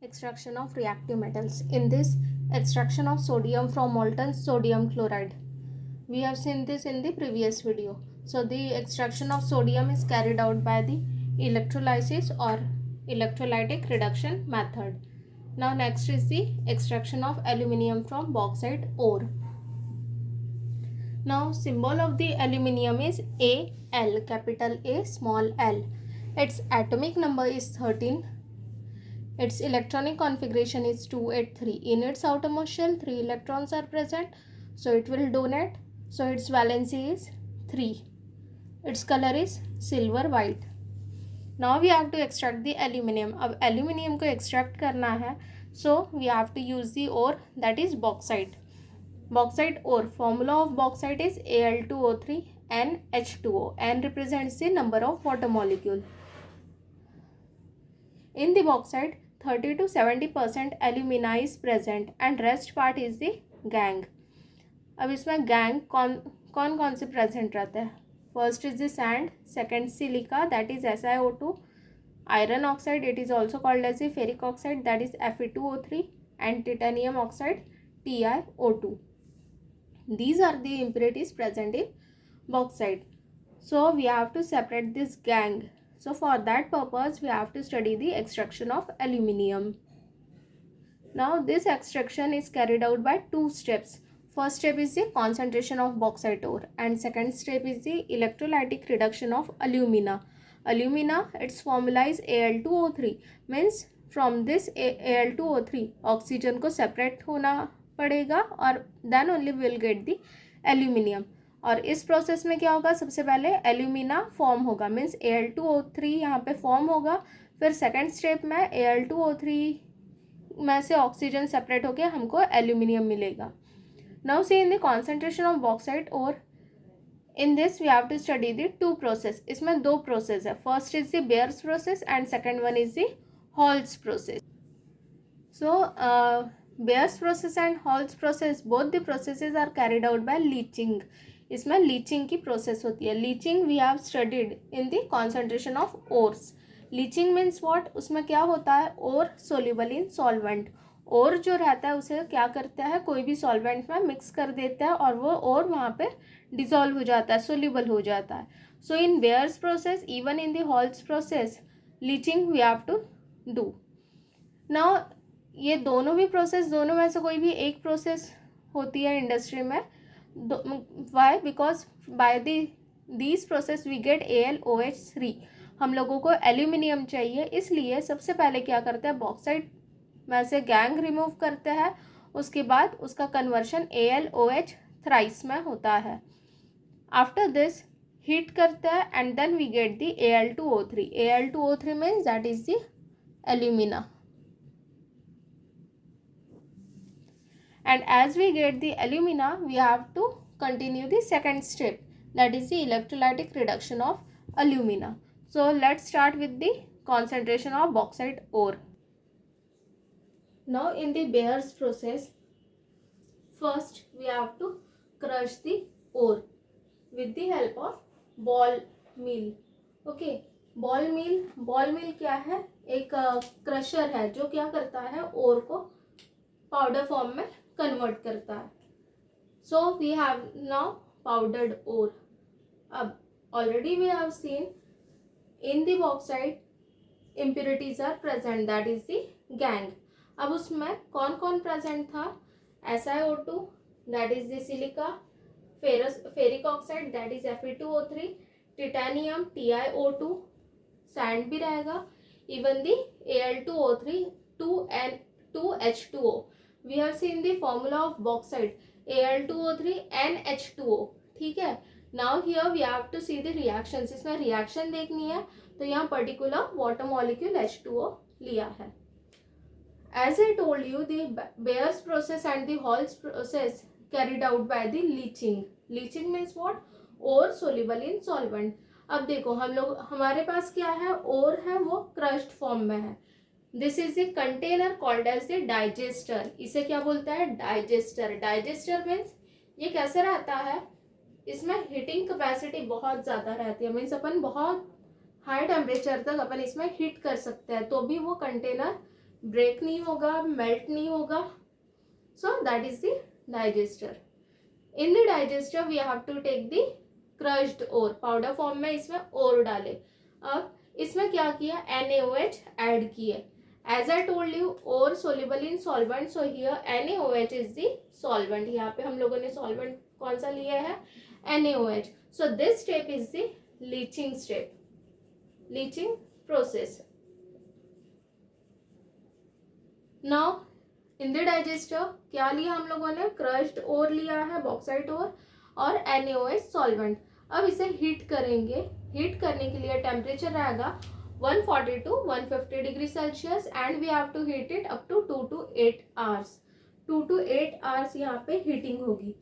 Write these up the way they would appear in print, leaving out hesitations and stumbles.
Extraction of reactive metals. In this, extraction of sodium from molten sodium chloride. We have seen this in the previous video. So the extraction of sodium is carried out by the electrolysis or electrolytic reduction method. Now next is the extraction of aluminium from bauxite ore. Now symbol of the aluminium is Al, capital A, small l. Its atomic number is 13. Its electronic configuration is 283. In its outermost shell, 3 electrons are present, so it will donate. So its valency is 3. Its color is silver white. Now we have to extract the aluminium. अब aluminium को extract करना है, so we have to use the ore, that is bauxite. Bauxite ore, formula of bauxite is Al2O3 NH2O. N represents the number of water molecule. In the bauxite, 30 to 70% alumina is present and rest part is the gangue. अब इसमें gangue कौन से present रहते हैं? First is the sand, second silica, that is SiO2, iron oxide, it is also called as the ferric oxide, that is Fe2O3, and titanium oxide, TiO2. These are the impurities present in bauxite. So we have to separate this gangue. So for that purpose, we have to study the extraction of aluminium. Now this extraction is carried out by two steps. First step is the concentration of bauxite ore and second step is the electrolytic reduction of alumina. Alumina, its formula is Al2O3, means from this Al2O3 oxygen को separate होना पड़ेगा और then only we will get the aluminium. और इस process में क्या होगा, सबसे पहले एल्यूमिना फॉर्म होगा, मीन्स Al2O3 यहाँ पे फॉर्म होगा, फिर सेकेंड स्टेप में Al2O3 में से ऑक्सीजन सेपरेट होके हमको एल्यूमिनियम मिलेगा. Now see in the concentration of bauxite और in this we have to study the two process. इसमें दो प्रोसेस है, first is the Bayer's process and second one is the Hall's process. So Bayer's process and Hall's process, both the processes are carried out by leaching. इसमें leaching की process होती है. Leaching we have studied in the concentration of ores. Leaching means what, उसमें क्या होता है, ओर soluble in solvent. ओर जो रहता है उसे क्या करता है, कोई भी सॉल्वेंट में मिक्स कर देता है और वो ओर वहाँ पे डिसॉल्व हो जाता है, सोल्यूबल हो जाता है. So in Bayer's process, even in the Hall's process, leaching we have to do. Now ये दोनों भी प्रोसेस, दोनों में से कोई भी एक प्रोसेस होती है इंडस्ट्री में. Why, because by these process we get AlOH3. हम लोगों को एल्यूमिनियम चाहिए, इसलिए सबसे पहले क्या करते हैं, बॉक्साइट में से गैंग रिमूव करते हैं, उसके बाद उसका कन्वर्शन AlOH थ्राइस में होता है. आफ्टर दिस हीट करते हैं and then we get the Al2O3. Al2O3 means that is the alumina. And as we get the alumina, we have to continue the second step, that is the electrolytic reduction of alumina. So let's start with the concentration of bauxite ore. Now in the Bayer's process, first we have to crush the ore with the help of ball mill. Okay, ball mill क्या है, एक crusher है जो क्या करता है, ओर को powder form में कन्वर्ट करता है. So we have now powdered ore. अब already we have seen in the bauxite impurities are present, that is the gangue. अब उसमें कौन कौन प्रेजेंट था, SiO2, that is the silica, ferric oxide, that is Fe2O3, titanium TiO2, sand भी रहेगा, even the Al2O3, 2H2O. We have seen the formula of bauxite, Al2O3 NH2O. ठीक है. Now here we have to see the reactions. इसमें reaction देखनी है तो यहाँ particular water molecule H2O लिया है. As I told you, the Bayer's process and the Hall's process carried out by the leaching. Leaching means what? Ore soluble in solvent. अब देखो हमारे पास क्या है, ओर है वो क्रश्ड फॉर्म में है. This is the container called as the digester. इसे क्या बोलता है, डाइजेस्टर. डाइजेस्टर मीन्स ये कैसे रहता है, इसमें हीटिंग कैपेसिटी बहुत ज़्यादा रहती है, मीन्स अपन बहुत हाई टेम्परेचर तक अपन इसमें हीट कर सकते हैं तो भी वो कंटेनर ब्रेक नहीं होगा, मेल्ट नहीं होगा. So that is the digester. In the digester we have to take the crushed ore. Powder form में इसमें ओर डाले. अब इसमें क्या किया, NaOH ऐड किए. As I told you, ore soluble in solvent, so here NaOH is the solvent. यहाँ पे हम लोगों ने सॉल्वेंट कौन सा लिया है, NaOH. So this step is the leaching step, leaching process. Now in the digester क्या लिया हम लोगों ने, क्रश्ड ओर लिया है, बॉक्साइट ओर और NaOH सॉल्वेंट. अब इसे हीट करेंगे. हीट करने के लिए टेम्परेचर रहेगा 140 to 150 degree Celsius and we have to heat it up to 2 to 8 hours. 2 to 8 hours यहाँ पे हीटिंग होगी.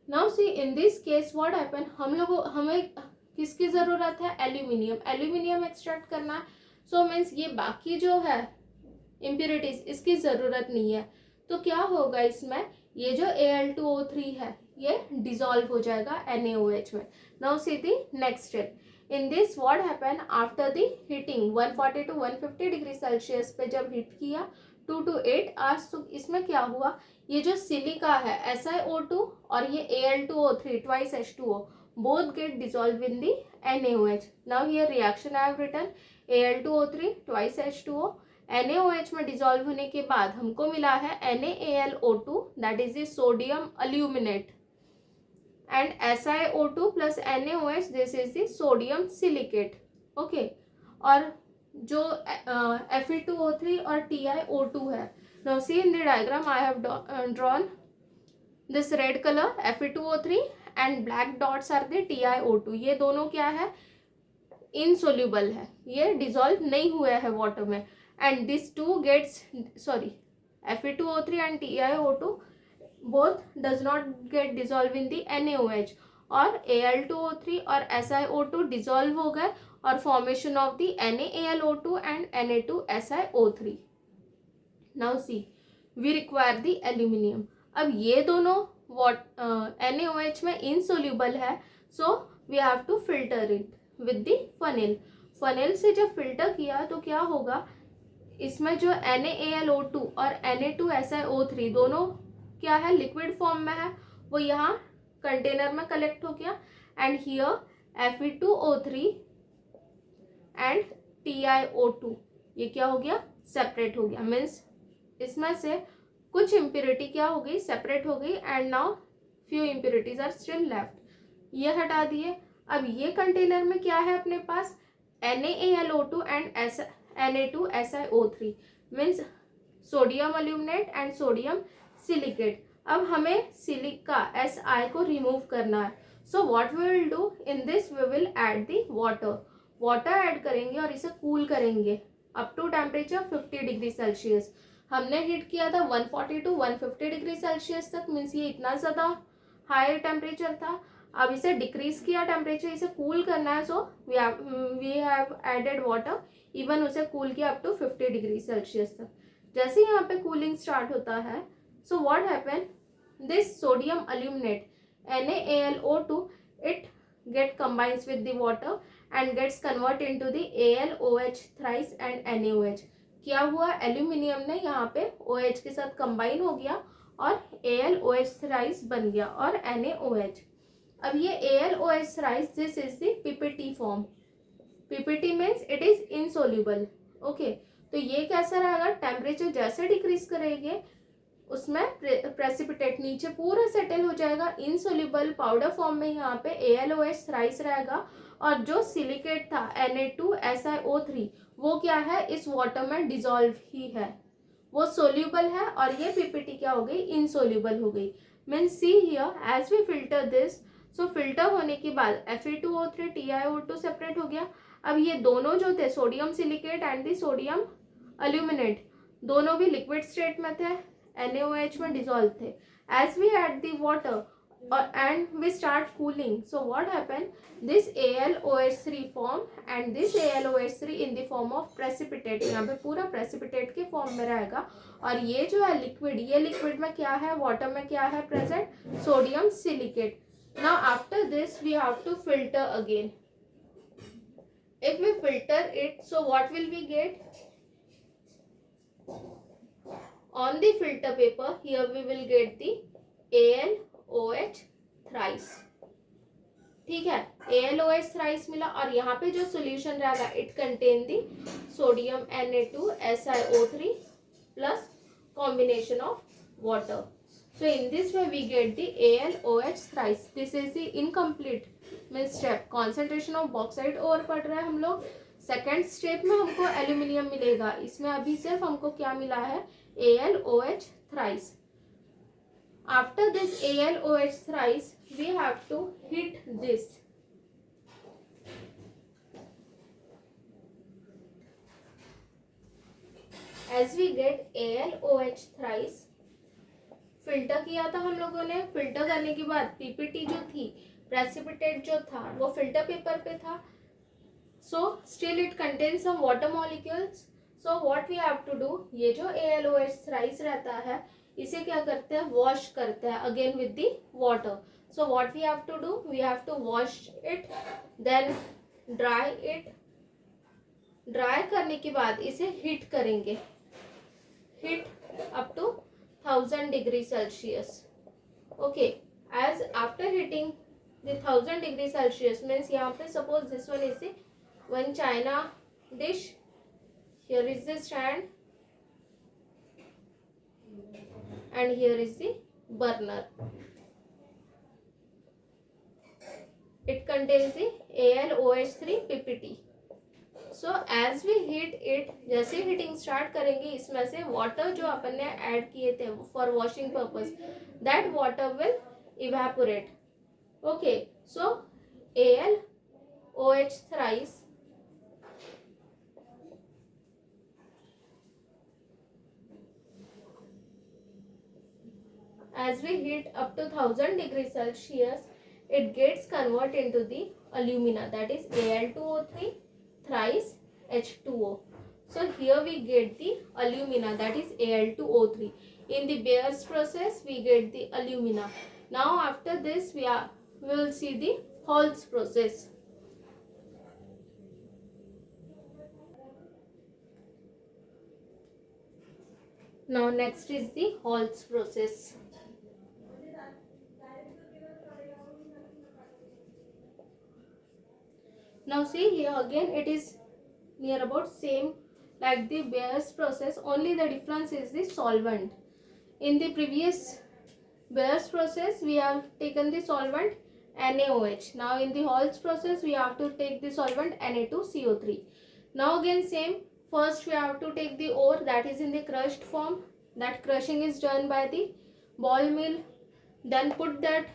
Now see in this case what happen, हमें किसकी जरूरत है, एल्यूमिनियम. एल्यूमिनियम एक्सट्रैक्ट करना है. सो मीन्स ये बाकी जो है इम्प्योरिटीज, इसकी जरूरत नहीं है. तो क्या होगा इसमें, ये जो Al2O3 है ये डिसॉल्व हो जाएगा NaOH में. Now see the next step. In this what happen after the heating 140 to 150 degree Celsius पे जब हीट किया 2 to 8 आवर्स, तो इसमें क्या हुआ, ये जो सिलिका है SiO2 और ये Al2O3 twice H2O both get dissolved in the NaOH. Now here reaction I have written Al2O3 twice H2O. NaOH में डिसॉल्व होने के बाद हमको मिला है NaAlO2 that is the sodium aluminate and SiO2 plus NaOH this is the sodium silicate. Okay, और जो Fe2O3 और TiO2 है. Now see in the diagram I have drawn this red color Fe2O3 and black dots are the TiO2. ये दोनों क्या है, insoluble है, ये डिसॉल्व नहीं हुआ है वाटर में. And this two gets, sorry, Fe2O3 and TiO2 both does not get dissolved in the NaOH. और Al2O3 और SiO2 डिसॉल्व हो गए और formation of the NaAlO2 and Na2SiO3. Now see we require the aluminium. अब ये दोनों NaOH में insoluble है, so we have to filter it with the funnel. Funnel से जब फिल्टर किया तो क्या होगा, इसमें जो NaAlO2 और Na2SiO3 दोनों क्या है, लिक्विड फॉर्म में है, वो यहाँ कंटेनर में कलेक्ट हो गया. And here Fe2O3 and TiO2 ये क्या हो गया, सेपरेट हो गया. मीन्स इसमें से कुछ इम्प्योरिटी क्या हो गई, सेपरेट हो गई. And now few impurities are still left, ये हटा दिए. अब ये कंटेनर में क्या है अपने पास, NaAlO2 and Na2SiO3 means sodium aluminate and sodium silicate. अब हमें सिलिका Si को रिमूव करना है. So what we will do, in this we will add the water. Water add करेंगे और इसे कूल करेंगे up to temperature 50 degree Celsius. हमने हीट किया था 140 to 150 डिग्री सेल्सियस तक, मीन्स ये इतना ज़्यादा हाई टेम्परेचर था. अब इसे डिक्रीज किया टेम्परेचर, इसे कूल करना है. So we have added water, even उसे कूल किया अप टू 50 डिग्री सेल्सियस तक. जैसे यहाँ पे कूलिंग स्टार्ट होता है, so what happen, this sodium aluminate NaAlO2 it get combines with the water and gets convert into the AlOH thrice and NaOH. क्या हुआ, एल्यूमिनियम ने यहाँ पे OH के साथ कंबाइन हो गया और AlOH thrice बन गया और NaOH. अब ये AlOH thrice this is the PPT form. PPT means it is insoluble. Okay, तो ये कैसा रहेगा, टेम्परेचर जैसे डिक्रीज करेंगे उसमें प्रेसिपिटेट नीचे पूरा सेटल हो जाएगा इनसोल्यूबल पाउडर फॉर्म में. यहाँ पे AlOH थ्राइस रहेगा और जो सिलिकेट था Na2SiO3 वो क्या है, इस वाटर में डिसॉल्व ही है, वो सोल्यूबल है. और ये PPT क्या हो गई, इनसोल्यूबल हो गई. Means see here as we filter this, so filter होने के बाद Fe2O3 TiO2 सेपरेट हो गया. अब ये दोनों जो थे sodium silicate and the sodium aluminate दोनों भी लिक्विड स्टेट में थे, NaOH में डिसॉल्व थे. As we add the water and we start cooling, so what happened, this AlOH3 form and this AlOH3 in the form of precipitate. यहाँ पे पूरा precipitate के फॉर्म में रहेगा. और ये जो है लिक्विड, ये लिक्विड में क्या है, वाटर में क्या है present, sodium silicate. Now after this we have to filter again. If we filter it, so what will we get, on the filter paper here we will get the AlOH thrice. ठीक है, AlOH thrice मिला और यहाँ पे जो solution रहेगा it contain the sodium Na2SiO3 plus combination of water. So in this way we get the AlOH thrice. This is the incomplete step. Concentration of bauxite ore पढ़ रहे हैं हम लोग. सेकेंड स्टेप में हमको एल्यूमिनियम मिलेगा. इसमें अभी सिर्फ हमको क्या मिला है, AlOH thrice. After this AlOH thrice, we have to heat this. As we get AlOH thrice, filter किया था हम लोगों ने. फिल्टर करने के बाद पीपीटी जो थी, प्रेसिपिटेट जो था वो फिल्टर पेपर पे था. So still it contains some water molecules. So what we have to do, ये जो AlOH thrice रहता है इसे क्या करते हैं, वॉश करते हैं again with the water. So what we have to do, we have to wash it, then dry it. Dry करने के बाद इसे हीट करेंगे, heat up to 1000 degree Celsius. Okay, as after heating the 1000 degree Celsius means यहाँ पे suppose this one is the one china dish, here is the stand and here is the burner. It contains the AlOH3 PPT. So as we heat it, जैसे heating start करेंगे इसमें से water जो अपन ने add किए थे for washing purpose, that water will evaporate. Okay, so AlOH thrice as we heat up to 1000 degrees Celsius, it gets converted into the alumina, that is Al2O3 thrice H2O. So here we get the alumina, that is Al2O3. In the Bayer's process we get the alumina. Now after this we will see the Hall's process. Now next is the Hall's process. Now see here again it is near about same like the Bayer's process, only the difference is the solvent. In the previous Bayer's process we have taken the solvent NaOH. Now in the Hall's process we have to take the solvent Na2CO3. Now again same, first we have to take the ore that is in the crushed form. That crushing is done by the ball mill. Then put that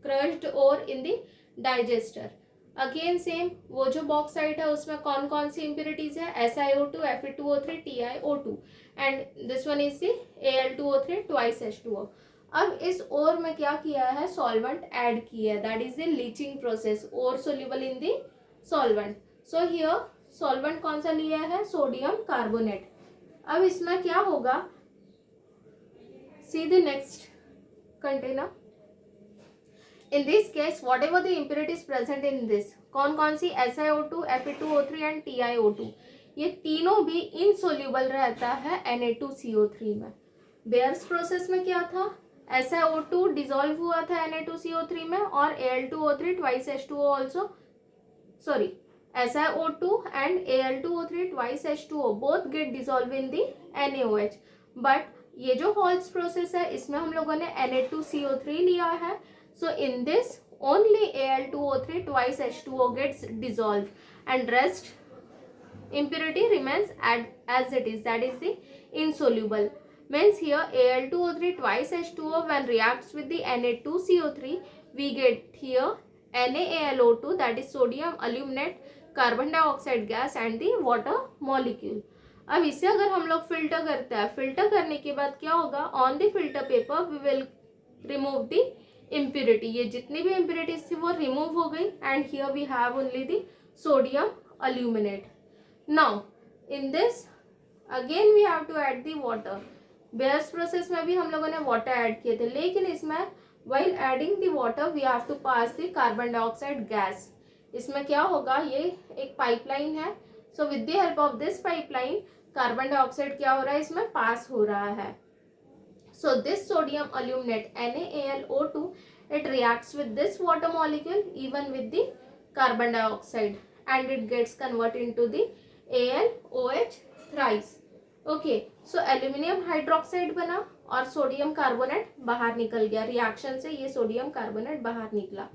crushed ore in the digester. Again same, वो जो bauxite है उसमें कौन कौन सी impurities है, SiO2, Fe2O3, TiO2 and this one is the Al2O3 twice H2O. अब इस ओर में क्या किया है, सॉल्वेंट ऐड किया है, that is the leaching process, ore soluble in the solvent. So here solvent कौन सा लिया है, सोडियम कार्बोनेट. अब इसमें क्या होगा, see the next container. In this case, whatever the impurities present in this, कौन कौन सी, SiO2, Fe2O3 एंड TiO2, ये तीनों भी इनसोल्यूबल रहता है Na2CO3 में. बेयर्स प्रोसेस में क्या था, SiO2 डिजोल्व हुआ था Na2CO3 में और Al2O3 twice H2O also, sorry SiO2 and Al2O3 twice H2O both get dissolve in the NaOH. But ये जो हॉल्स प्रोसेस है इसमें हम लोगों ने Na2CO3 लिया है. So in this only Al2O3 twice H2O gets dissolved and rest impurity remains as it is, that is the insoluble. Means here Al2O3 twice H2O when reacts with the Na2CO3 we get here NaAlO2, that is sodium aluminate, carbon dioxide gas and the water molecule. अब इसे अगर हम लोग filter करते हैं, filter करने के बाद क्या होगा, on the filter paper we will remove the impurity. ये जितनी भी इम्प्योरिटीज थी वो रिमूव हो गई and here we have only the sodium aluminate. Now in this again we have to add the water. Bayer's process में भी हम लोगों ने वाटर ऐड किए थे, लेकिन इसमें while adding the water we have to pass the carbon dioxide gas. इसमें क्या होगा, ये एक पाइपलाइन है. So with the help of this pipeline carbon dioxide क्या हो रहा है, इसमें पास हो रहा है. So this sodium aluminate NaAlO2, it reacts with this water molecule even with the carbon dioxide and it gets converted into the AlOH thrice. Okay, so aluminium hydroxide बना और सोडियम कार्बोनेट बाहर निकल गया. रिएक्शन से ये sodium carbonate बाहर निकला.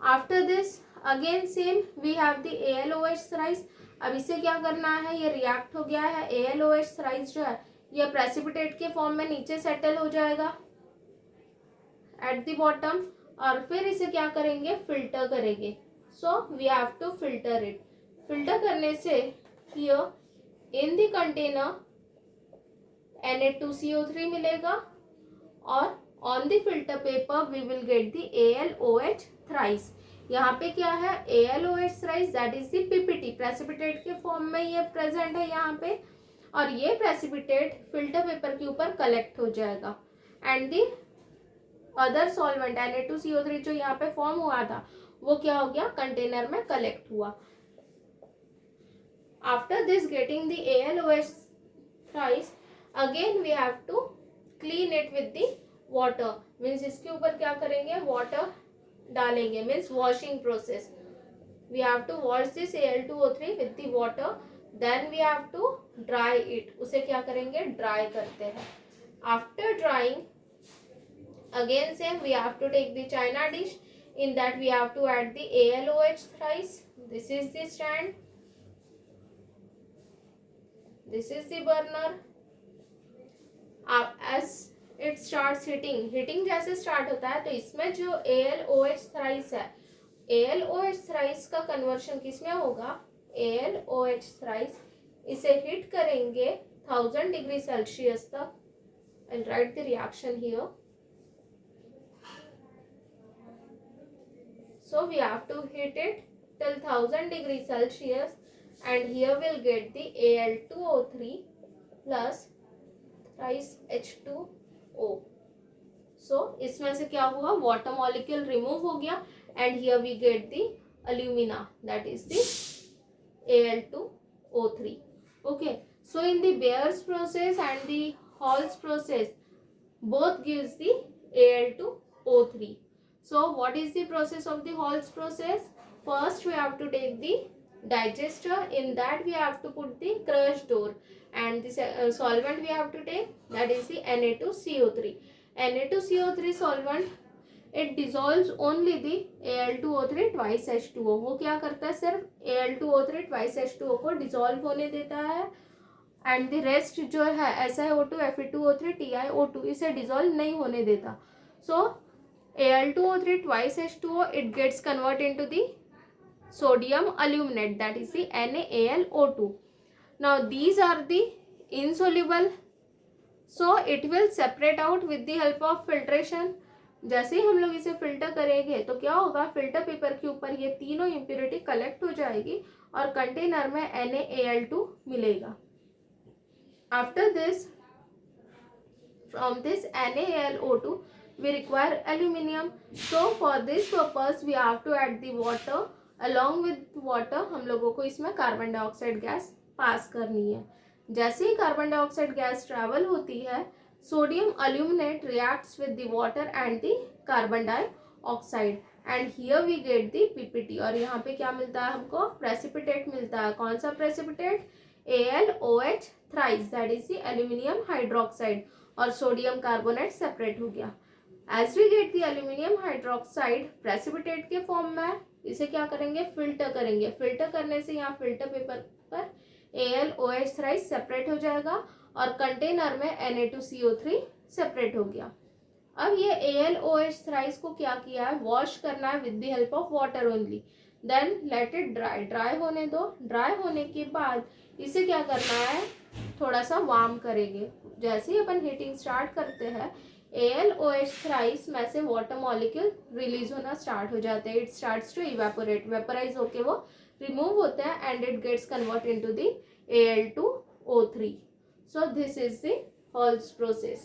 After this again same we have the AlOH thrice. अब इसे क्या करना है, ये रिएक्ट हो गया है. AlOH thrice जो है ये प्रेसिपिटेट के फॉर्म में नीचे सेटल हो जाएगा एट द बॉटम और फिर इसे क्या करेंगे, फिल्टर करेंगे. So we have to filter it. Filter करने से here in the container Na2CO3 मिलेगा और on the filter paper we will get the AlOH thrice. यहाँ पे क्या है, AlOH thrice that is the PPT, precipitate के फॉर्म में ये प्रेजेंट है यहाँ पे और ये प्रेसिपिटेट फिल्टर पेपर के ऊपर कलेक्ट हो जाएगा and the other solvent Na2CO3 जो यहाँ पे फॉर्म हुआ था वो क्या हो गया, कंटेनर में कलेक्ट हुआ. After this getting the AlOH thrice again we have to clean it with the water. Means इसके ऊपर क्या करेंगे, वाटर डालेंगे. Means washing process. We have to wash this Al2O3 with the water. Then we have to dry it. उसे क्या करेंगे, dry करते हैं. After drying again same we have to take the china dish. In that we have to add the AlOH thrice. This is the stand, this is the burner. As it starts heating जैसे start होता है तो इसमें जो AlOH thrice है, AlOH thrice का conversion किसमें होगा, AlOH थ्राइस इसे हीट करेंगे 1000 डिग्री सेल्सियस तक. I'll write the reaction here. So we have to heat it till 1000 degree Celsius and here we'll get the Al2O3 plus thrice H2O. So इसमें से क्या हुआ, वाटर मॉलिक्यूल रिमूव हो गया and here we get the alumina, that is the Al2O3. Okay, so in the Bayer's process and the Hall's process both gives the Al2O3. So what is the process of the Hall's process? First we have to take the digester. In that we have to put the crushed ore and the solvent we have to take, that is the Na2CO3. Na2CO3 solvent, it dissolves only the Al2O3 twice H2O. वो क्या करता है, सिर्फ Al2O3 twice H2O को dissolve होने देता है and the rest जो है SiO2 Fe2O3 TiO2 इसे डिसॉल्व नहीं होने देता. सो Al2O3 twice H2O it gets converted into the sodium aluminate, that is the NaAlO2. Now these are the insoluble, so it will separate out with the help of filtration. जैसे ही हम लोग इसे filter करेंगे तो क्या होगा, फिल्टर पेपर के ऊपर ये तीनों इम्प्योरिटी कलेक्ट हो जाएगी और कंटेनर में NaAl2 मिलेगा. After this, from this NaAlO2 we require aluminium. So for this purpose we have to add the water. Along with water हम लोगों को इसमें कार्बन डाइऑक्साइड गैस पास करनी है. जैसे ही कार्बन डाइऑक्साइड गैस ट्रैवल होती है, sodium aluminate reacts with the water and the carbon dioxide and here we get the PPT. और यहाँ पे क्या मिलता है हमको, प्रेसिपिटेट मिलता है. कौन सा precipitate, AlOH thrice, that is the aluminium hydroxide और सोडियम कार्बोनेट सेपरेट हो गया. As we get the aluminium hydroxide precipitate के फॉर्म में, इसे क्या करेंगे, फिल्टर करेंगे. फिल्टर करने से यहाँ फिल्टर पेपर पर AlOH थ्राइस सेपरेट हो जाएगा और कंटेनर में Na2CO3 सेपरेट हो गया. अब ये AlOH थ्राइस को क्या किया है, वॉश करना है with the help of water only. Then let it dry, dry होने दो. ड्राई होने के बाद इसे क्या करना है, थोड़ा सा वार्म करेंगे. जैसे ही अपन हीटिंग स्टार्ट करते हैं AlOH थ्राइस में से वाटर मॉलिक्यूल रिलीज होना स्टार्ट हो जाते हैं. It starts to evaporate, vaporise होके वो रिमूव होते हैं and it gets convert into the Al2O3. So this is the Hall's process.